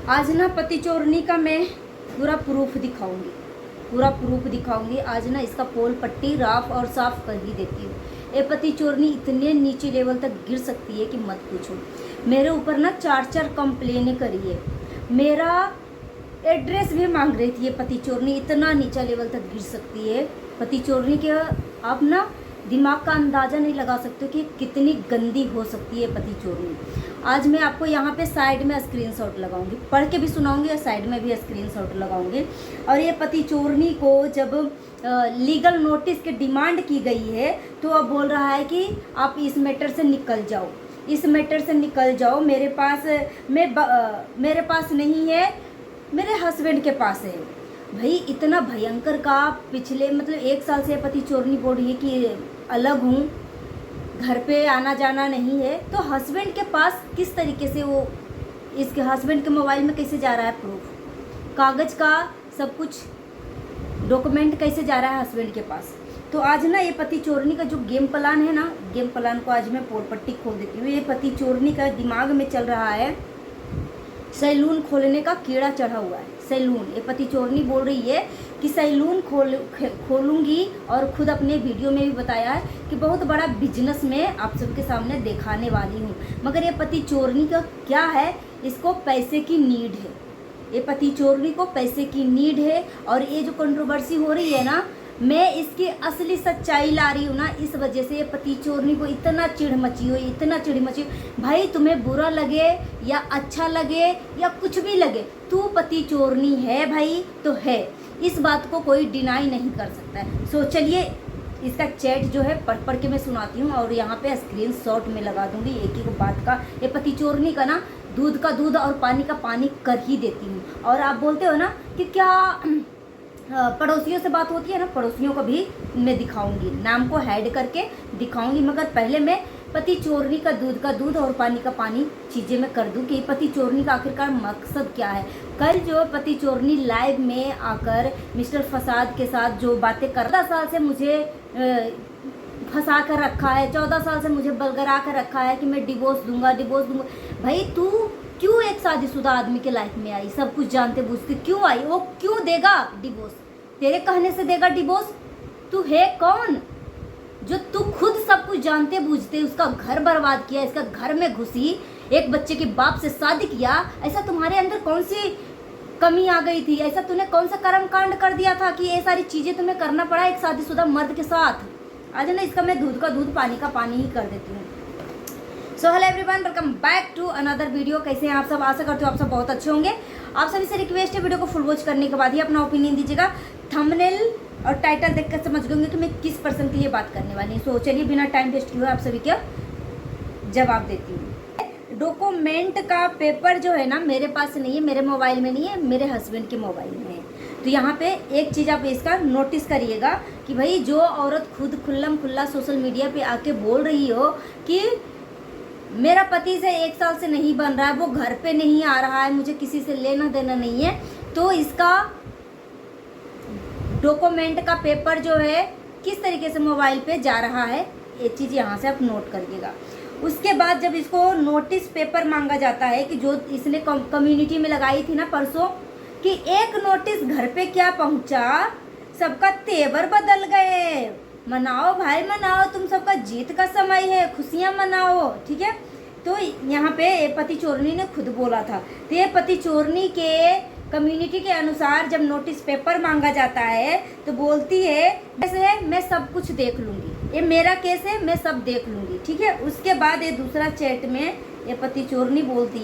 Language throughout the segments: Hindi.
आज ना पति चोरनी का मैं पूरा प्रूफ दिखाऊंगी। आज ना इसका पोल पट्टी राफ और साफ कर ही देती हूँ। ये पति चोरनी इतने नीचे लेवल तक गिर सकती है कि मत पूछो। मेरे ऊपर ना 4 कंप्लेनें करी है, मेरा एड्रेस भी मांग रही थी। ये पति चोरनी इतना नीचा लेवल तक गिर सकती है। पति चोरनी के आप ना दिमाग का अंदाज़ा नहीं लगा सकते कि कितनी गंदी हो सकती है पति चोरनी। आज मैं आपको यहाँ पे साइड में स्क्रीनशॉट लगाऊंगी, पढ़ के भी सुनाऊंगी और साइड में भी स्क्रीनशॉट लगाऊंगी। और ये पति चोरनी को जब लीगल नोटिस की डिमांड की गई है तो अब बोल रहा है कि आप इस मैटर से निकल जाओ, इस मैटर से निकल जाओ। मेरे पास नहीं है, मेरे हस्बैंड के पास है। भाई इतना भयंकर का पिछले 1 साल से पति चोरनी बोल रही है कि अलग हूँ, घर पे आना जाना नहीं है। तो हस्बैंड के पास किस तरीके से वो, इसके हस्बैंड के मोबाइल में कैसे जा रहा है प्रूफ, कागज़ का सब कुछ डॉक्यूमेंट कैसे जा रहा है हस्बैंड के पास। तो आज ना ये पति चोरनी का जो गेम प्लान है ना, गेम प्लान को आज मैं पोल पट्टी खोल देती हूँ। ये पति चोरनी का दिमाग में चल रहा है सैलून खोलने का कीड़ा चढ़ा हुआ है। सैलून, ये पति चोरनी बोल रही है कि सैलून खोलूंगी और खुद अपने वीडियो में भी बताया है कि बहुत बड़ा बिजनेस मैं आप सबके सामने दिखाने वाली हूँ। मगर ये पति चोरनी का क्या है, इसको पैसे की नीड है। ये पति चोरनी को पैसे की नीड है। और ये जो कंट्रोवर्सी हो रही है ना, मैं इसकी असली सच्चाई ला रही हूँ ना, इस वजह से ये पति चोरनी को इतना चिढ़ मची हो, इतना चिढ़ मची हो। भाई तुम्हें बुरा लगे या अच्छा लगे या कुछ भी लगे, तू पति चोरनी है भाई तो है, इस बात को कोई डिनाई नहीं कर सकता है। सो चलिए इसका चैट जो है पढ़ के मैं सुनाती हूँ और यहाँ पे स्क्रीनशॉट में लगा दूंगी एक एक बात का। ये पति चोरनी का ना दूध का दूध और पानी का पानी कर ही देती हूँ। और आप बोलते हो ना कि क्या पड़ोसियों से बात होती है ना, पड़ोसियों को भी मैं दिखाऊंगी, नाम को ऐड करके दिखाऊंगी। मगर पहले मैं पति चोरनी का दूध और पानी का पानी चीज़ें मैं कर दूं कि पति चोरनी का आखिरकार मकसद क्या है। कल जो पति चोरनी लाइव में आकर मिस्टर फसाद के साथ जो बातें कर, 14 साल से मुझे फंसा कर रखा है, 14 साल से मुझे बलगरा कर रखा है कि मैं डिवोर्स दूंगा। भाई तू क्यों एक शादीशुदा आदमी के लाइफ में आई, सब कुछ जानते बूझते क्यों आई? वो क्यों देगा डिवोर्स? तेरे कहने से देगा डिवोर्स? तू है कौन जो तू खुद सब कुछ जानते बूझते उसका घर बर्बाद किया, इसका घर में घुसी, एक बच्चे के बाप से शादी किया? ऐसा तुम्हारे अंदर कौन सी कमी आ गई थी? ऐसा तूने कौन सा कर्म कांड कर दिया था कि ये सारी चीज़ें तुम्हें करना पड़ा एक शादीशुदा मर्द के साथ? आज ना इसका मैं दूध का दूध पानी का पानी ही कर देती हूँ। So hello everyone, welcome back to another video. कैसे हैं आप सब? आशा करते हो आप सब बहुत अच्छे होंगे। आप सभी से रिक्वेस्ट है वीडियो को फुल वॉच करने के बाद ही अपना ओपिनियन दीजिएगा। थंबनेल और टाइटल देखकर समझ लूँगी कि मैं किस पर्सन के लिए बात करने वाली हूँ। सो चलिए बिना टाइम वेस्ट किए आप सभी का जवाब देती हूँ। डॉक्यूमेंट का पेपर जो है ना मेरे पास नहीं है, मेरे मोबाइल में नहीं है, मेरे हस्बैंड के मोबाइल में है। तो यहाँ पे एक चीज़ आप इसका नोटिस करिएगा कि भाई जो औरत खुद खुल्ला सोशल मीडिया पे आके बोल रही हो कि मेरा पति से 1 साल से नहीं बन रहा है, वो घर पे नहीं आ रहा है, मुझे किसी से लेना देना नहीं है, तो इसका डॉक्यूमेंट का पेपर जो है किस तरीके से मोबाइल पे जा रहा है, ये चीज़ यहाँ से आप नोट करिएगा। उसके बाद जब इसको नोटिस पेपर मांगा जाता है कि जो इसने कम्युनिटी में लगाई थी ना परसों कि एक नोटिस घर पे क्या पहुँचा, सबका तेवर बदल गए। मनाओ भाई मनाओ, तुम सबका जीत का समय है, खुशियाँ मनाओ, ठीक है। तो यहाँ पे पति चोरनी ने खुद बोला था। तो ये पति चोरनी के कम्युनिटी के अनुसार जब नोटिस पेपर मांगा जाता है तो बोलती है जैसे मैं सब कुछ देख लूँगी, ये मेरा केस है, मैं सब देख लूँगी, ठीक है। उसके बाद ये दूसरा चैट में ये पति चोरनी बोलती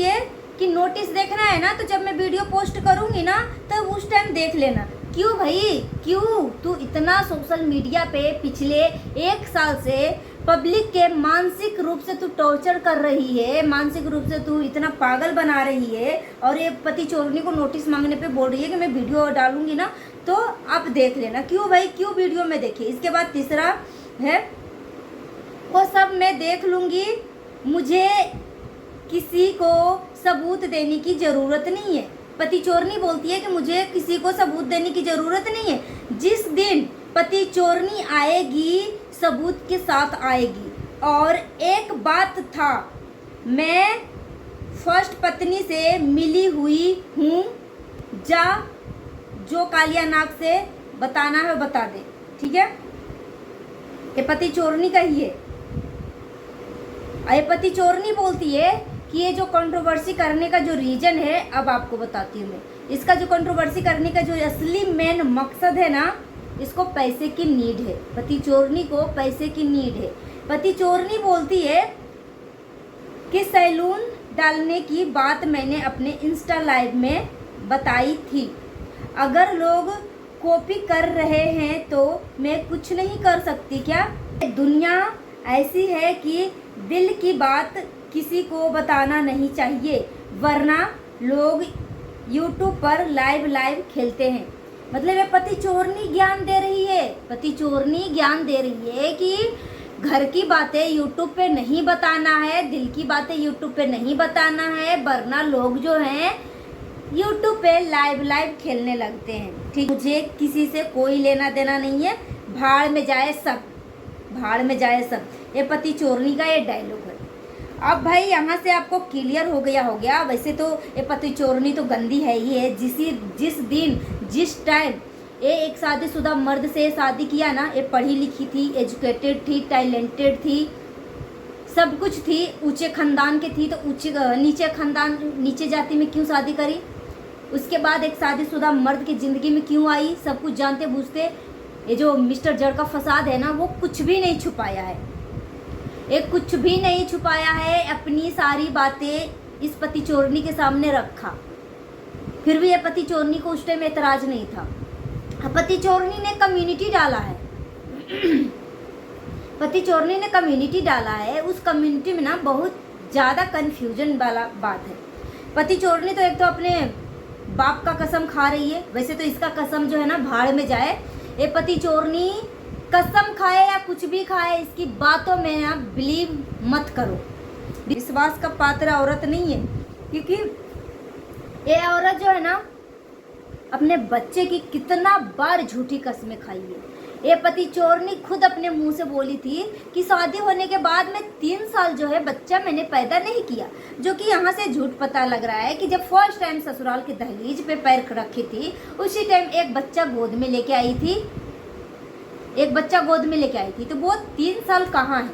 है कि नोटिस देखना है ना तो जब मैं वीडियो पोस्ट करूँगी ना तो उस टाइम देख लेना। क्यों भाई, क्यों तू इतना सोशल मीडिया पे पिछले 1 साल से पब्लिक के मानसिक रूप से तू टॉर्चर कर रही है, मानसिक रूप से तू इतना पागल बना रही है। और ये पति चोरनी को नोटिस मांगने पे बोल रही है कि मैं वीडियो डालूंगी ना तो आप देख लेना। क्यों भाई, क्यों वीडियो में देखिए। इसके बाद तीसरा है वो सब मैं देख लूँगी, मुझे किसी को सबूत देने की ज़रूरत नहीं है। पति चोरनी बोलती है कि मुझे किसी को सबूत देने की ज़रूरत नहीं है। जिस दिन पति चोरनी आएगी सबूत के साथ आएगी। और एक बात था, मैं फर्स्ट पत्नी से मिली हुई हूँ, जा जो कालिया नाग से बताना है बता दे। ठीक है, ये पति चोरनी का ही है। ये पति चोरनी बोलती है कि ये जो कंट्रोवर्सी करने का जो रीजन है, अब आपको बताती हूँ मैं। इसका जो कंट्रोवर्सी करने का जो असली मेन मकसद है ना, इसको पैसे की नीड है। पति चोरनी को पैसे की नीड है। पति चोरनी बोलती है कि सैलून डालने की बात मैंने अपने इंस्टा लाइव में बताई थी। अगर लोग कॉपी कर रहे हैं तो मैं कुछ नहीं कर सकती क्या? दुनिया ऐसी है कि दिल की बात किसी को बताना नहीं चाहिए, वरना लोग यूट्यूब पर लाइव खेलते हैं। मतलब ये पति चोरनी ज्ञान दे रही है। पति चोरनी ज्ञान दे रही है कि घर की बातें यूट्यूब पे नहीं बताना है, दिल की बातें यूट्यूब पे नहीं बताना है, वरना लोग जो हैं यूट्यूब पे लाइव खेलने लगते हैं। ठीक, मुझे किसी से कोई लेना देना नहीं है, भाड़ में जाए सब, भाड़ में जाए सब। ये पति चोरनी का ये डायलॉग है। अब भाई यहाँ से आपको क्लियर हो गया। वैसे तो ये पति चोरनी तो गंदी है ही है। जिस दिन जिस टाइम ये एक शादीशुदा मर्द से शादी किया ना, ये पढ़ी लिखी थी, एजुकेटेड थी, टैलेंटेड थी, सब कुछ थी, ऊंचे खानदान के थी, तो नीचे जाति में क्यों शादी करी? उसके बाद एक शादीशुदा मर्द की ज़िंदगी में क्यों आई? सब कुछ जानते बूझते ये जो मिस्टर जड़ का फसाद है ना, वो कुछ भी नहीं छुपाया है। एक कुछ भी नहीं छुपाया है, अपनी सारी बातें इस पति चोरनी के सामने रखा। फिर भी ये पति चोरनी को उस टाइम एतराज नहीं था। पति चोरनी ने कम्युनिटी डाला है पति चोरनी ने कम्युनिटी डाला है। उस कम्युनिटी में ना बहुत ज़्यादा कन्फ्यूजन वाला बात है। पति चोरनी तो एक तो अपने बाप का कसम खा रही है। वैसे तो इसका कसम जो है ना भाड़ में जाए। ये पति चोरनी कसम खाए या कुछ भी खाए, इसकी बातों में ना बिलीव मत करो। विश्वास का पात्र औरत नहीं है, क्योंकि ये औरत जो है ना अपने बच्चे की कितना बार झूठी कस्में खाई है। ये पति चोरनी खुद अपने मुंह से बोली थी कि शादी होने के बाद में 3 साल जो है बच्चा मैंने पैदा नहीं किया, जो कि यहाँ से झूठ पता लग रहा है कि जब फर्स्ट टाइम ससुराल की दहलीज पे पैर रखी थी, उसी टाइम एक बच्चा गोद में लेके आई थी। तो वो 3 साल कहाँ है?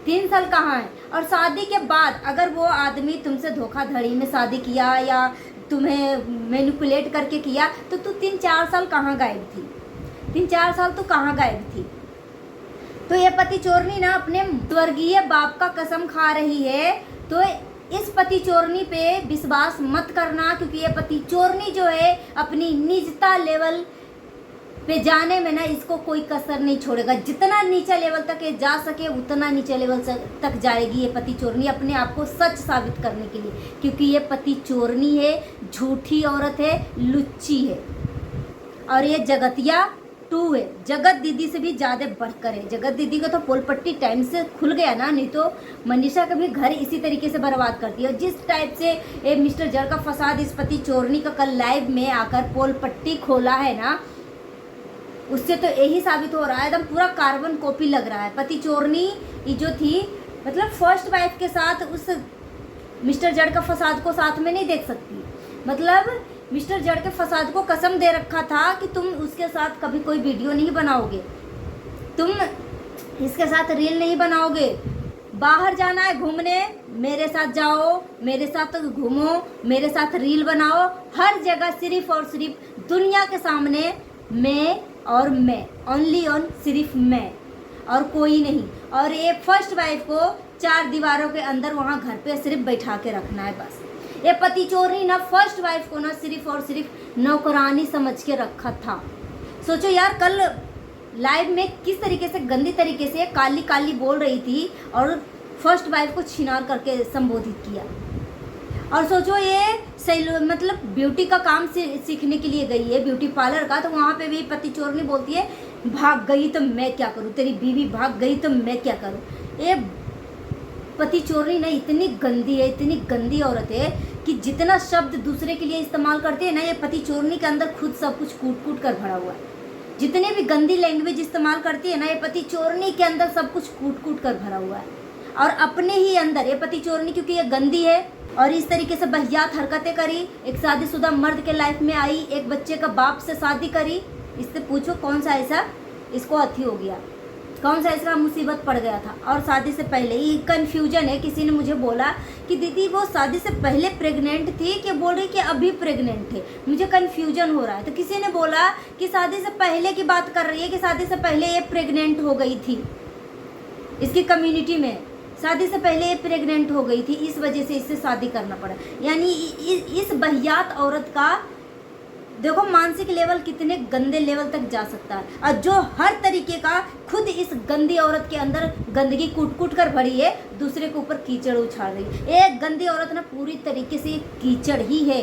3 साल कहाँ है? और शादी के बाद अगर वो आदमी तुमसे धोखाधड़ी में शादी किया या तुम्हें मैनिपुलेट करके किया, तो तू 3-4 साल कहाँ गायब थी? 3-4 साल तो कहाँ गायब थी? तो ये पति चोरनी ना अपने स्वर्गीय बाप का कसम खा रही है। तो इस पति चोरनी पे विश्वास मत करना, क्योंकि ये पति चोरनी जो है अपनी निजता लेवल पे जाने में ना इसको कोई कसर नहीं छोड़ेगा। जितना नीचे लेवल तक ये जा सके उतना नीचे लेवल तक जाएगी ये पति चोरनी, अपने आप को सच साबित करने के लिए। क्योंकि ये पति चोरनी है, झूठी औरत है, लुच्ची है, और ये जगतिया 2 है। जगत दीदी से भी ज़्यादा बढ़कर है। जगत दीदी को तो पोलपट्टी टाइम से खुल गया ना, नहीं तो मनीषा का भी घर इसी तरीके से बर्बाद करती है। और जिस टाइप से ये मिस्टर जड़ का फसाद इस पति चोरनी का कल लाइव में आकर पोलपट्टी खोला है ना, उससे तो यही साबित हो रहा है, एकदम पूरा कार्बन कॉपी लग रहा है। पति चोरनी जो थी, मतलब फर्स्ट वाइफ के साथ उस मिस्टर जड़ का फसाद को साथ में नहीं देख सकती। मतलब मिस्टर जड़ के फसाद को कसम दे रखा था कि तुम उसके साथ कभी कोई वीडियो नहीं बनाओगे, तुम इसके साथ रील नहीं बनाओगे, बाहर जाना है घूमने मेरे साथ जाओ, मेरे साथ घूमो, मेरे साथ रील बनाओ, हर जगह सिर्फ और सिर्फ दुनिया के सामने मैं और मैं, ओनली ऑन सिर्फ मैं और कोई नहीं। और ये फर्स्ट वाइफ को 4 दीवारों के अंदर वहाँ घर पे सिर्फ बैठा के रखना है बस। ये पति चोरनी ना फर्स्ट वाइफ को ना सिर्फ और सिर्फ नौकरानी समझ के रखा था। सोचो यार, कल लाइव में किस तरीके से गंदी तरीके से काली काली बोल रही थी और फर्स्ट वाइफ को छिनार करके संबोधित किया। और सोचो ये मतलब ब्यूटी का काम सीखने के लिए गई है, ब्यूटी पार्लर का, तो वहाँ पे भी पति चोरनी बोलती है भाग गई तो मैं क्या करूँ, तेरी बीवी भाग गई तो मैं क्या करूँ। ये पति चोरनी ना इतनी गंदी है, इतनी गंदी औरत है कि जितना शब्द दूसरे के लिए इस्तेमाल करते हैं ना, ये पति चोरनी के अंदर खुद सब कुछ कूट कूट कर भरा हुआ है। जितने भी गंदी लैंग्वेज इस्तेमाल करती है ना, ये पति चोरनी के अंदर सब कुछ कूट कूट कर भरा हुआ है। और अपने ही अंदर ये पति चोरनी, क्योंकि ये गंदी है, और इस तरीके से बहियात हरकतें करी, एक शादीशुदा मर्द के लाइफ में आई, एक बच्चे का बाप से शादी करी। इससे पूछो कौन सा ऐसा इसको अथी हो गया, कौन सा ऐसा मुसीबत पड़ गया था। और शादी से पहले ही कन्फ्यूजन है। किसी ने मुझे बोला कि दीदी वो शादी से पहले प्रेग्नेंट थी कि बोल रही कि अभी प्रेग्नेंट थे, मुझे कन्फ्यूजन हो रहा है। तो किसी ने बोला कि शादी से पहले की बात कर रही है कि शादी से पहले ये प्रेग्नेंट हो गई थी। इसकी कम्युनिटी में शादी से पहले ये प्रेग्नेंट हो गई थी, इस वजह से इससे शादी करना पड़ा। यानी इस बहियात औरत का देखो मानसिक लेवल कितने गंदे लेवल तक जा सकता है। और जो हर तरीके का खुद इस गंदी औरत के अंदर गंदगी कूट कूट कर भरी है, दूसरे के ऊपर कीचड़ उछाल रही है। एक गंदी औरत ना पूरी तरीके से कीचड़ ही है,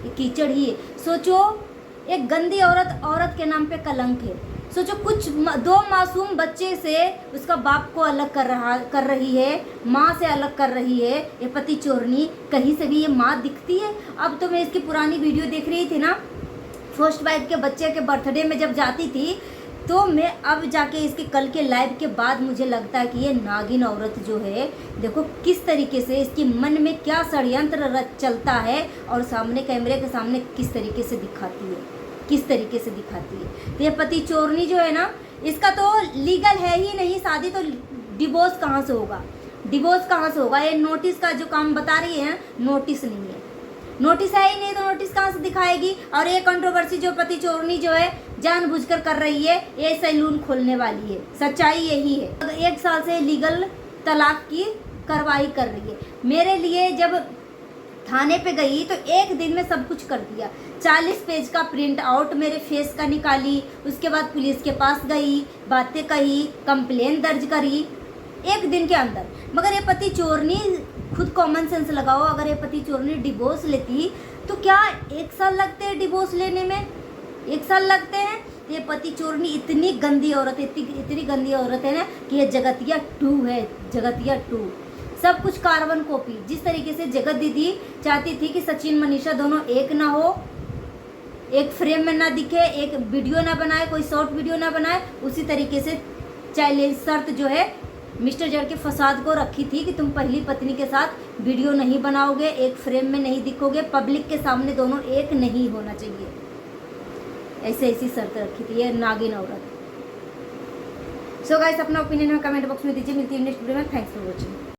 कीचड़ ही है। सोचो एक गंदी औरत के नाम पे कलंक है। सोचो कुछ दो मासूम बच्चे से उसका बाप को अलग कर रही है, माँ से अलग कर रही है। ये पति चोरनी, कहीं से भी ये माँ दिखती है? अब तो मैं इसकी पुरानी वीडियो देख रही थी ना, फर्स्ट वाइफ के बच्चे के बर्थडे में जब जाती थी, तो मैं अब जाके इसके कल के लाइव के बाद मुझे लगता है कि ये नागिन औरत जो है, देखो किस तरीके से इसके मन में क्या षड्यंत्र चलता है और सामने कैमरे के सामने किस तरीके से दिखाती है, किस तरीके से दिखाती है। तो ये पति चोरनी जो है ना, इसका तो लीगल है ही नहीं शादी, तो डिवोर्स कहाँ से होगा, डिवोर्स कहाँ से होगा? ये नोटिस का जो काम बता रही है, नोटिस नहीं है, नोटिस है ही नहीं, तो नोटिस कहाँ से दिखाएगी? और ये कंट्रोवर्सी जो पति चोरनी जो है जानबूझकर कर रही है, ये सैलून खोलने वाली है, सच्चाई यही है। तो 1 साल से लीगल तलाक की कार्रवाई कर रही है। मेरे लिए जब थाने पे गई तो 1 दिन में सब कुछ कर दिया। 40 पेज का प्रिंट आउट मेरे फेस का निकाली, उसके बाद पुलिस के पास गई, बातें कही, कंप्लेन दर्ज करी 1 दिन के अंदर। मगर ये पति चोरनी, खुद कॉमन सेंस लगाओ, अगर ये पति चोरनी डिवोर्स लेती तो क्या 1 साल लगते हैं डिवोर्स लेने में? 1 साल लगते हैं? ये पति चोरनी इतनी गंदी औरत, इतनी गंदी औरत है ना कि ये जगतिया 2 है, जगतिया 2। सब कुछ कार्बन कॉपी। जिस तरीके से जगत दीदी चाहती थी कि सचिन मनीषा दोनों एक ना हो, एक फ्रेम में ना दिखे, एक वीडियो ना बनाए, कोई शॉर्ट वीडियो ना बनाए, उसी तरीके से चैलेंज शर्त जो है मिस्टर जड़ के फसाद को रखी थी कि तुम पहली पत्नी के साथ वीडियो नहीं बनाओगे, एक फ्रेम में नहीं दिखोगे, पब्लिक के सामने दोनों एक नहीं होना चाहिए, ऐसी शर्त रखी थी ये नागिन औरत। सो गाइस अपना ओपिनियन कमेंट बॉक्स में दीजिए। मिलती है नेक्स्ट वीडियो में। Thanks for watching.